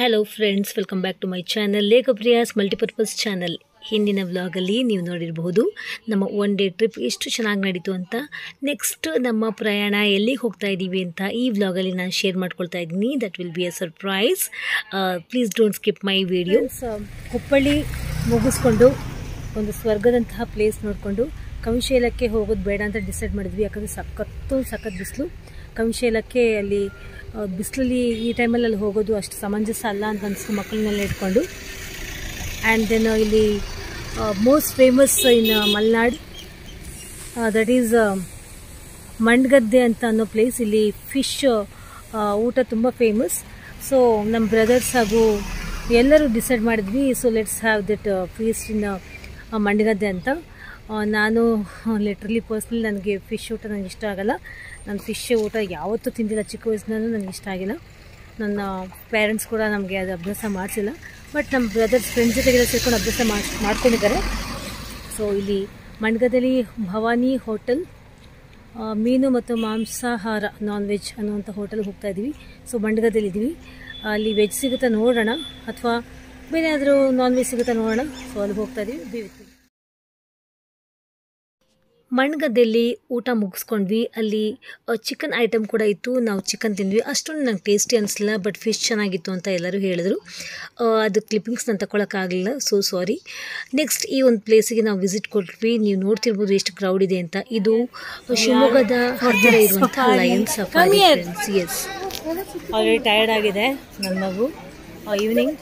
Hello friends, welcome back to my channel Lekhapriya's multipurpose channel. ಹಿಂದಿನ ವ್ಲಾಗಲ್ಲಿ ನೀವು ನೋಡಿರಬಹುದು ನಮ್ಮ ಒನ್ ಡೇ ಟ್ರಿಪ್ ಎಷ್ಟು ಚೆನ್ನಾಗಿ ನಡೀತು ಅಂತ. ನೆಕ್ಸ್ಟ್ ನಮ್ಮ ಪ್ರಯಾಣ ಎಲ್ಲಿಗೆ ಹೋಗ್ತಾ ಇದ್ದೀವಿ ಅಂತ ಈ ವ್ಲಾಗಲ್ಲಿ ನಾನು ಶೇರ್ ಮಾಡ್ಕೊಳ್ತಾ ಇದ್ದೀನಿ. That will be a surprise. Please don't skip my video. Hubballi ಮುಗಿಸ್ಕೊಂಡು ಒಂದು ಸ್ವರ್ಗದಂತಹ ಪ್ಲೇಸ್ ನೋಡಿಕೊಂಡು ಕವಿಶೈಲಕ್ಕೆ ಹೋಗೋದು ಬೇಡ ಅಂತ ಡಿಸೈಡ್ ಮಾಡಿದ್ವಿ. ಯಾಕಂದರೆ ಸಖತ್ ಬಿಸಿಲು. ಕವಿಶೈಲಕ್ಕೆ ಅಲ್ಲಿ ಬಿಸಿಲಲ್ಲಿ ಈ ಟೈಮಲ್ಲಿ ಅಲ್ಲಿ ಹೋಗೋದು ಅಷ್ಟು ಸಮಂಜಸ ಅಲ್ಲ ಅಂತ ಅನಿಸ್ತು ಮಕ್ಕಳನ್ನೆಲ್ಲ ಇಟ್ಕೊಂಡು. ಆ್ಯಂಡ್ ದೆನ್ ಇಲ್ಲಿ most famous in Malnad that is Mandagadde ಅಂತ ಅನ್ನೋ ಪ್ಲೇಸ್. ಇಲ್ಲಿ ಫಿಶ್ ಊಟ ತುಂಬ ಫೇಮಸ್. ಸೊ ನಮ್ಮ ಬ್ರದರ್ಸ್ ಹಾಗೂ ಎಲ್ಲರೂ ಡಿಸೈಡ್ ಮಾಡಿದ್ವಿ, so let's have that feast in Mandagadde ಅಂತ. ನಾನು ಲಿಟ್ರಲಿ ಪರ್ಸ್ನಲಿ ನನಗೆ ಫಿಶ್ ಊಟ ನನಗೆ ಇಷ್ಟ ಆಗಲ್ಲ. ನಾನು ಫಿಶ್ ಊಟ ಯಾವತ್ತೂ ತಿಂದಿಲ್ಲ, ಚಿಕ್ಕ ವಯಸ್ಸಿನಲ್ಲೂ ನನಗೆ ಇಷ್ಟ ಆಗಿಲ್ಲ. ನನ್ನ ಪೇರೆಂಟ್ಸ್ ಕೂಡ ನಮಗೆ ಅದು ಅಭ್ಯಾಸ ಮಾಡಿಸಿಲ್ಲ. ಬಟ್ ನಮ್ಮ ಬ್ರದರ್ಸ್ ಫ್ರೆಂಡ್ಸ್ ಜೊತೆಗೆಲ್ಲ ಸೇರ್ಕೊಂಡು ಅಭ್ಯಾಸ ಮಾಡ್ಕೊಂಡಿದ್ದಾರೆ. ಸೊ ಇಲ್ಲಿ ಮಂಡ್ಗದಲ್ಲಿ ಭವಾನಿ ಹೋಟೆಲ್ ಮೀನು ಮತ್ತು ಮಾಂಸಾಹಾರ ನಾನ್ ವೆಜ್ ಅನ್ನುವಂಥ ಹೋಟೆಲ್ಗೆ ಹೋಗ್ತಾ ಇದ್ದೀವಿ. ಸೊ ಮಂಡ್ಗದಲ್ಲಿದ್ದೀವಿ. ಅಲ್ಲಿ ವೆಜ್ ಸಿಗುತ್ತಾ ನೋಡೋಣ ಅಥವಾ ಬೇರೆ ಏನಾದರೂ ನಾನ್ ವೆಜ್ ಸಿಗುತ್ತಾ ನೋಡೋಣ. ಸೊ ಅಲ್ಲಿಗೆ ಹೋಗ್ತಾ ಇದ್ದೀವಿ. ಬೀವಿತ್ತು ಮಂಡ್ಗದ್ದೆಯಲ್ಲಿ ಊಟ ಮುಗಿಸ್ಕೊಂಡ್ವಿ. ಅಲ್ಲಿ ಚಿಕನ್ ಐಟಮ್ ಕೂಡ ಇತ್ತು. ನಾವು ಚಿಕನ್ ತಿಂದ್ವಿ. ಅಷ್ಟೊಂದು ನಂಗೆ ಟೇಸ್ಟಿ ಅನಿಸಲಿಲ್ಲ, ಬಟ್ ಫಿಶ್ ಚೆನ್ನಾಗಿತ್ತು ಅಂತ ಎಲ್ಲರೂ ಹೇಳಿದ್ರು. ಅದು ಕ್ಲಿಪ್ಪಿಂಗ್ಸ್ ನಾನು ತಗೊಳಕ್ಕಾಗಲಿಲ್ಲ, ಸೊ ಸಾರಿ. ನೆಕ್ಸ್ಟ್ ಈ ಒಂದು ಪ್ಲೇಸಿಗೆ ನಾವು ವಿಸಿಟ್ ಕೊಟ್ವಿ. ನೀವು ನೋಡ್ತಿರ್ಬೋದು ಎಷ್ಟು ಕ್ರೌಡ್ ಇದೆ ಅಂತ. ಇದು ಶಿವಮೊಗ್ಗದ ಹತ್ತಿರ ಇರುವಂಥ lion safari. Yes, already tired ಆಗಿದೆ ನನ್ನ ಮಗು. ಈವ್ನಿಂಗ್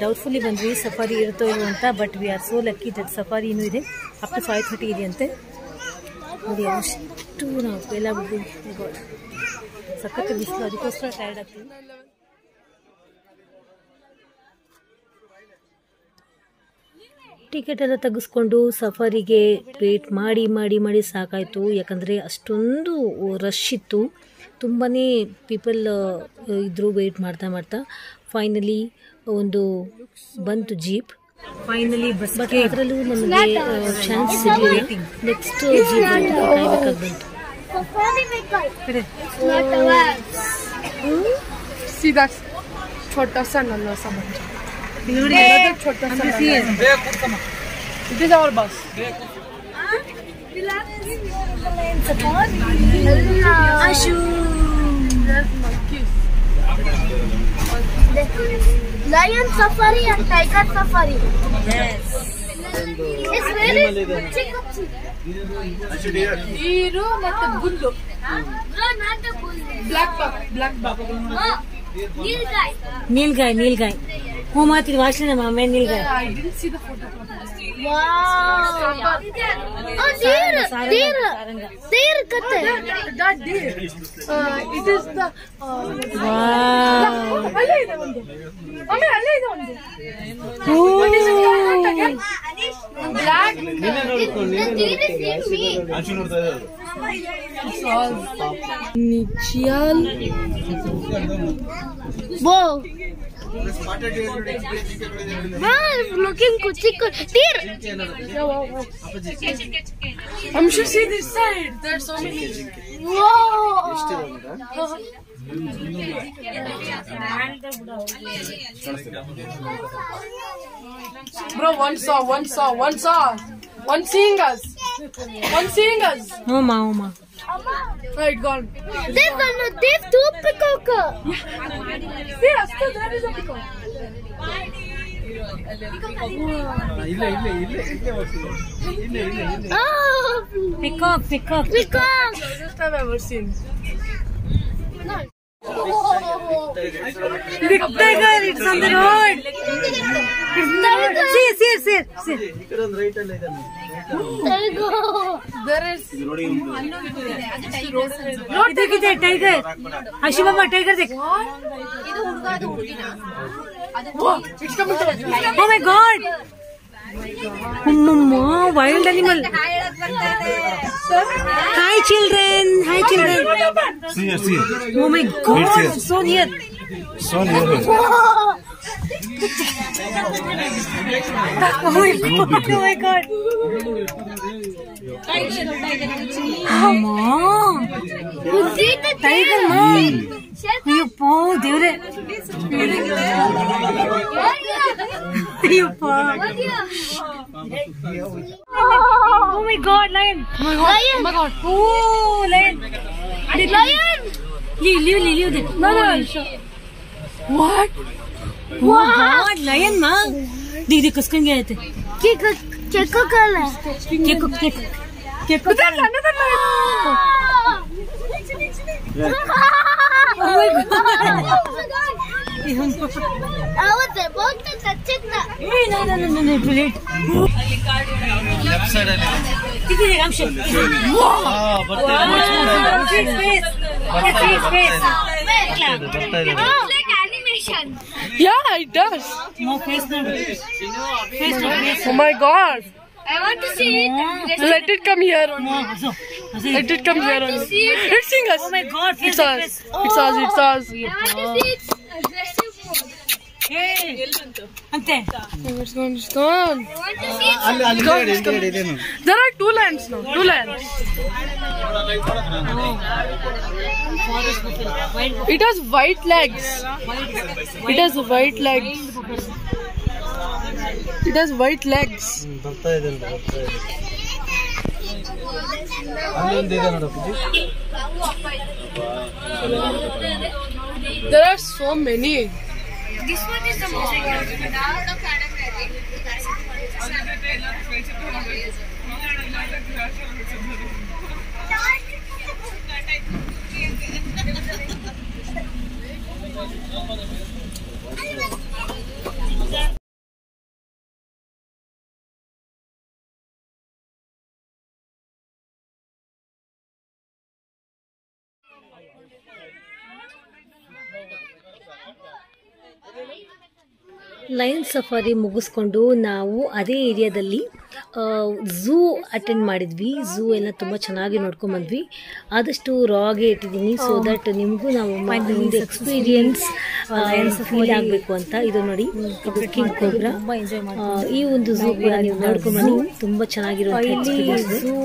ಡೌಟ್ಫುಲ್ಲಿ ಬಂದ್ವಿ ಸಫಾರಿ ಇರುತ್ತೋ ಇಲ್ಲೋ ಅಂತ. But we are so lucky that safari ಇನ್ನೂ ಇದೆ. ಅಪ್ ಟು 5:30 ಇದೆಯಂತೆ. ನೋಡಿ ಅಷ್ಟು ನಾವು ಫೇಲ್ ಆಗ್ಬಿಡ್ತೀವಿ. ಸಖತ್ ಬಿಸಿಲು, ಅದಕ್ಕೋಸ್ಕರ ಟಯರ್ಡ್ ಆಗ್ತೀವಿ. ಟಿಕೆಟ್ ಎಲ್ಲ ತೆಗೆಸ್ಕೊಂಡು ಸಫಾರಿಗೆ ವೇಟ್ ಮಾಡಿ ಸಾಕಾಯಿತು. ಯಾಕಂದರೆ ಅಷ್ಟೊಂದು ರಶ್ ಇತ್ತು, ತುಂಬಾ ಪೀಪಲ್ ಇದ್ದರು ವೇಟ್ ಮಾಡ್ತಾ. ಫೈನಲಿ ಒಂದು ಬಂತು ಜೀಪ್. ಫೈನಲಿ ಬಸ್, ಬಟ್ ಅದರಲ್ಲೂ ನಮಗೆ ಚಾನ್ಸ್ ಸಿಗಲಿಲ್ಲ. ನೆಕ್ಸ್ಟ್ ಜೀಪ್ ಕಾಯ್ಬೇಕಾಗಿ ಬಂತು. छोटा सा नल्ला सा बच्चा छोटा सा इट इज आवर बस. Lion safari and tiger safari. Yes. It's very Hero ಮತ್ತು ಗುಲ್ಲು. No, not the bull. Black buck. Nilgai. ಹ್ಞೂ ಮಾತಿದ್ ವಾಸನೆ ಮಾಮೇ nilgai. I didn't see the photo properly. Wow. Oh, deer ಕತ್ತೆ. That deer. It is the wow. ಅಲ್ಲೇ ಇದೆ ಒಂದು. What is it called again? Black. Nichial. Whoa. Looking cool. Deer. I'm sure see this side. There's so many. Whoa. Bro, one saw. One seeing us. ಹೋಮ Right, gone. There's two peacock. See, Astu, there is a peacock. Oh, peacock. First I've ever seen. Big tiger, it's on the road. See. There is. ಇದಕ್ಕಿದೆ tiger. Shivamma tiger ದೇಖ. It's coming to us. Oh my God. ಅಮ್ಮಮ್ಮ, wild animal. Hi children. See. Oh my God, so near. Oh my God. Amma. Tiger, mom. Ayyappa ದೇವ್ರೆ, Ayyappa. Oh my God, lion! Oh my God! Oh, lion! Lion! Leave it. No. What? Oh God, lion ma? Didi kaskan gaya the. Keko kala. Keko. Oh my God! आवत है बहुत सच्चे ना No, bullet. Left side ಅಲ್ಲಿ. Didi Ramshan. like animation. Yeah, it does. No face no. Oh my God. I want to see it. Let it come here. Let it come here. It's sing us. Oh my God, It's us. It's us. It's us. I want to see its aggressive mode. Ante. It's gone. I want to see its ಅಲ್ಲಿ ಇದೆ ನೋಡಿ. There are 2 lions now. 2 lions. It has white legs. It has white legs. It has white legs. ಬರ್ತಾ ಇದೆ ಅಲ್ಲೊಂದು ಇದೆ ನೋಡಪ್ಪ. There are so many. This one is the most important. Lion safari ಮುಗಿಸ್ಕೊಂಡು ನಾವು ಅದೇ ಏರಿಯಾದಲ್ಲಿ ಝೂ ಅಟೆಂಡ್ ಮಾಡಿದ್ವಿ. ಝೂ ಎಲ್ಲ ತುಂಬ ಚೆನ್ನಾಗಿ ನೋಡ್ಕೊಂಬಂದ್ವಿ. ಆದಷ್ಟು ರಾಗೆ ಇಟ್ಟಿದ್ದೀನಿ ಸೊ ದಟ್ ನಿಮಗೂ ನಾವು ಒಂದು ಎಕ್ಸ್ಪೀರಿಯನ್ಸ್ ಫೀಲ್ ಆಗಬೇಕು ಅಂತ. ಇದು ನೋಡಿ, ಇದು ಕಿಂಗ್ ಕೋಬ್ರಾ. ಈ ಒಂದು ಝೂ ಕೂಡ ನೀವು ನೋಡ್ಕೊಂಬಂದು ತುಂಬ ಚೆನ್ನಾಗಿರುವಂಥ ಝೂ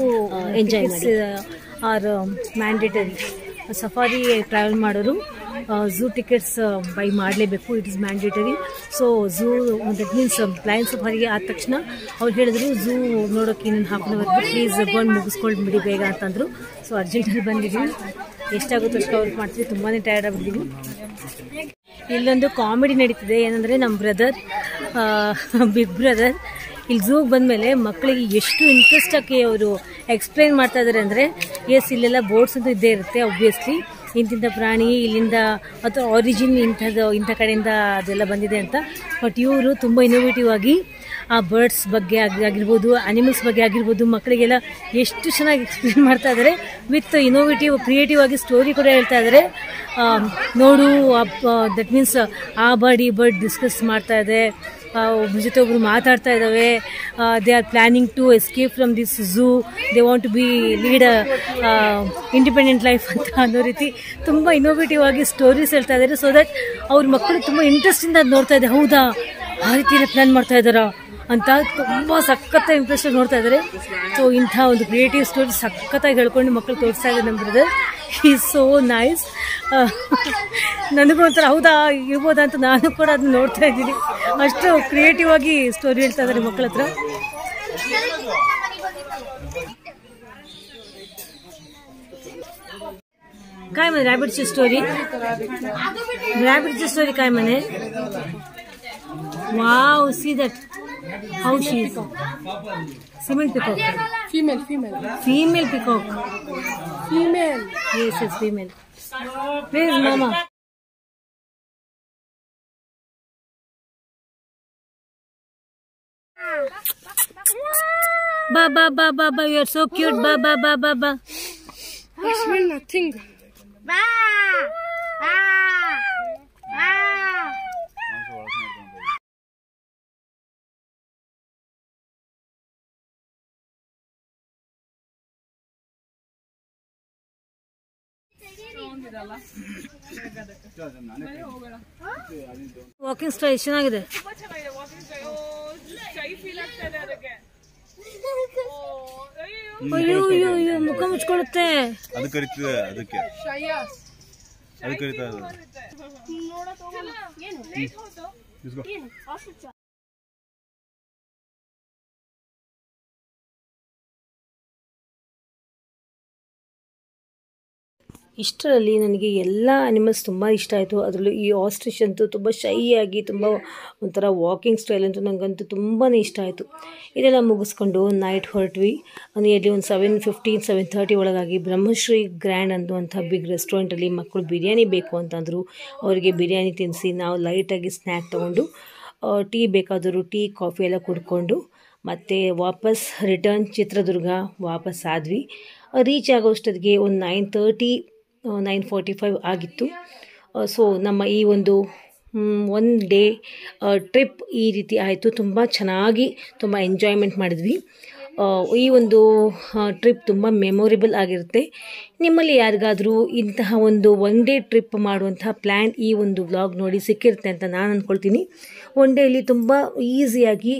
ಎಂಜಾಯ್ ಮಾಡಿ. ಆರ್ ಮ್ಯಾಂಡೇಟರಿ ಸಫಾರಿ ಟ್ರಾವೆಲ್ ಮಾಡೋರು ಝೂ ಟಿಕೆಟ್ಸ್ ಬೈ ಮಾಡಲೇಬೇಕು. It is mandatory. So zoo that means lion ಸಫಾರಿಗೆ ಆದ ತಕ್ಷಣ ಅವ್ರು ಹೇಳಿದ್ರು ಝೂ ನೋಡೋಕೆ ಇನ್ನೊಂದು ಹಾಫ್ ಅನ್ ಅವರ್ ಪ್ಲೀಸ್ ಬಂದು ಮುಗಿಸ್ಕೊಂಡು ಬಿಡಿ ಬೇಗ ಅಂತಂದರು. ಸೊ ಅರ್ಜೆಂಟಲ್ಲಿ ಬಂದಿದ್ದೀವಿ. ಎಷ್ಟಾಗುತ್ತೋ ಅಷ್ಟು ಕವರ್ ಮಾಡ್ತೀವಿ. ತುಂಬಾ ಟಯರ್ಡ್ ಆಗಿಬಿಟ್ಟಿದ್ದೀವಿ. ಇಲ್ಲೊಂದು ಕಾಮಿಡಿ ನಡೀತಿದೆ. ಏನಂದರೆ ನಮ್ಮ ಬ್ರದರ್, ಬಿಗ್ ಬ್ರದರ್ ಇಲ್ಲಿ ಝೂಗೆ ಬಂದಮೇಲೆ ಮಕ್ಕಳಿಗೆ ಎಷ್ಟು ಇಂಟ್ರೆಸ್ಟ್ ಆಗಿ ಅವರು ಎಕ್ಸ್ಪ್ಲೈನ್ ಮಾಡ್ತಾ ಇದ್ದಾರೆ ಅಂದರೆ, ಎಸ್ ಇಲ್ಲೆಲ್ಲ ಬೋರ್ಡ್ಸ್ ಅಂತೂ ಇದ್ದೇ ಇರುತ್ತೆ ಆಬ್ವಿಯಸ್ಲಿ, ಇಂತಿಂಥ ಪ್ರಾಣಿ ಇಲ್ಲಿಂದ ಅಥವಾ ಆರಿಜಿನ್ ಇಂಥ ಕಡೆಯಿಂದ ಅದೆಲ್ಲ ಬಂದಿದೆ ಅಂತ. ಬಟ್ ಇವರು ತುಂಬ ಇನೋವೇಟಿವ್ ಆಗಿ ಆ ಬರ್ಡ್ಸ್ ಬಗ್ಗೆ ಆಗಿರ್ಬೋದು, ಅನಿಮಲ್ಸ್ ಬಗ್ಗೆ ಆಗಿರ್ಬೋದು, ಮಕ್ಕಳಿಗೆಲ್ಲ ಎಷ್ಟು ಚೆನ್ನಾಗಿ ಎಕ್ಸ್ಪ್ಲೇನ್ ಮಾಡ್ತಾ ಇದ್ದಾರೆ. ವಿತ್ ಇನೋವೇಟಿವ್ ಕ್ರಿಯೇಟಿವ್ ಆಗಿ ಸ್ಟೋರಿ ಕೂಡ ಹೇಳ್ತಾ ಇದ್ದಾರೆ. ನೋಡು, ದಟ್ ಮೀನ್ಸ್ ಆ ಬರ್ಡ್ ಈ ಬರ್ಡ್ ಡಿಸ್ಕಸ್ ಮಾಡ್ತಾ ಇದೆ, ಒಬ್ಬರ ಜೊತೆ ಒಬ್ರು ಮಾತಾಡ್ತಾ ಇದ್ದಾವೆ. They are planning to escape from this zoo, they want to be lead independent life ಅಂತ ಅನ್ನೋ ರೀತಿ ತುಂಬ ಇನೋವೇಟಿವ್ ಆಗಿ ಸ್ಟೋರೀಸ್ ಹೇಳ್ತಾ ಇದ್ದಾರೆ. ಸೊ ದಟ್ ಅವ್ರ ಮಕ್ಕಳು ತುಂಬ ಇಂಟ್ರೆಸ್ಟಿಂದ ಅದು ನೋಡ್ತಾ ಇದ್ದಾರೆ. ಹೌದಾ, ಆ ರೀತಿಯಲ್ಲೇ ಪ್ಲ್ಯಾನ್ ಮಾಡ್ತಾ ಇದ್ದಾರಾ ಅಂತ ತುಂಬ ಸಖತ್ತಾಗಿ ಇಂಟ್ರೆಸ್ಟಾಗಿ ನೋಡ್ತಾ ಇದ್ದಾರೆ. ಸೊ ಇಂಥ ಒಂದು ಕ್ರಿಯೇಟಿವ್ ಸ್ಟೋರಿ ಸಖತ್ತಾಗಿ ಹೇಳ್ಕೊಂಡು ಮಕ್ಕಳು ತೋರಿಸ್ತಾ ಇದ್ದಾರೆ ನಮ್ಮ ಬ್ರದರ್. Is so nice. ನನಗೂ ಒಂಥರ ಹೌದಾ ಇರ್ಬೋದಾ ಅಂತ ನಾನು ಕೂಡ ಅದನ್ನ ನೋಡ್ತಾ ಇದ್ದೀನಿ. ಅಷ್ಟು ಕ್ರಿಯೇಟಿವ್ ಆಗಿ ಸ್ಟೋರಿ ಹೇಳ್ತಾ ಇದ್ದಾರೆ ಮಕ್ಕಳ ಹತ್ರ. काय म्हणे रॅबिटची स्टोरी? रॅबिटची स्टोरी काय म्हणे? Wow, see that how she is. Female peacock. Female. Female peacock. Female. Yes, female. Where is mama? Ba, you are so cute. Ba. I smell nothing. Walking style ಚೆನ್ನಾಗಿದೆ. ಅಯ್ಯೋ ಮುಖ ಮುಚ್ಕೊಳ್ಳುತ್ತೆ. ಅದು ಕರೀತಿದೆ ಅದಕ್ಕೆ. ಅದು ಕರೀತಾ ಇದ್ದಾರೆ. ಇಷ್ಟರಲ್ಲಿ ನನಗೆ ಎಲ್ಲ ಅನಿಮಲ್ಸ್ ತುಂಬ ಇಷ್ಟ ಆಯಿತು. ಅದರಲ್ಲೂ ಈ ಆಸ್ಟ್ರಿಚ್ ಅಂತೂ ತುಂಬ ಶೈಯಾಗಿ ತುಂಬ ಒಂಥರ ವಾಕಿಂಗ್ ಸ್ಟೈಲ್ ಅಂತೂ ನನಗಂತೂ ತುಂಬಾ ಇಷ್ಟ ಆಯಿತು. ಇದೆಲ್ಲ ಮುಗಿಸ್ಕೊಂಡು ನೈಟ್ ಹೊರಟ್ವಿ. ನಿಯರ್ಲಿ ಒಂದು 7:15 7:30 ಒಳಗಾಗಿ ಬ್ರಹ್ಮಶ್ರೀ ಗ್ರ್ಯಾಂಡ್ ಅನ್ನುವಂಥ ಬಿಗ್ ರೆಸ್ಟೋರೆಂಟಲ್ಲಿ ಮಕ್ಕಳು ಬಿರಿಯಾನಿ ಬೇಕು ಅಂತಂದರು. ಅವರಿಗೆ ಬಿರಿಯಾನಿ ತಿನ್ನಿಸಿ ನಾವು ಲೈಟಾಗಿ ಸ್ನ್ಯಾಕ್ ತೊಗೊಂಡು ಟೀ ಬೇಕಾದರೂ ಟೀ ಕಾಫಿ ಎಲ್ಲ ಕುಡ್ಕೊಂಡು ಮತ್ತು ವಾಪಸ್ ರಿಟರ್ನ್ ಚಿತ್ರದುರ್ಗ ವಾಪಸ್ ಆದ್ವಿ. ರೀಚ್ ಆಗೋಷ್ಟೊತ್ತಿಗೆ ಒಂದು 9:30 9:45 ಆಗಿತ್ತು. ಸೊ ನಮ್ಮ ಈ ಒಂದು ಒನ್ ಡೇ ಟ್ರಿಪ್ ಈ ರೀತಿ ಆಯಿತು. ತುಂಬ ಚೆನ್ನಾಗಿ ತುಂಬ ಎಂಜಾಯ್ಮೆಂಟ್ ಮಾಡಿದ್ವಿ. ಈ ಒಂದು ಟ್ರಿಪ್ ತುಂಬ ಮೆಮೊರೇಬಲ್ ಆಗಿರುತ್ತೆ. ನಿಮ್ಮಲ್ಲಿ ಯಾರಿಗಾದರೂ ಇಂತಹ ಒಂದು ಒನ್ ಡೇ ಟ್ರಿಪ್ ಮಾಡುವಂಥ ಪ್ಲ್ಯಾನ್ ಈ ಒಂದು ವ್ಲಾಗ್ ನೋಡಿ ಸಿಕ್ಕಿರುತ್ತೆ ಅಂತ ನಾನು ಅಂದ್ಕೊಳ್ತೀನಿ. ಒನ್ ಡೇಲಿ ತುಂಬ ಈಸಿಯಾಗಿ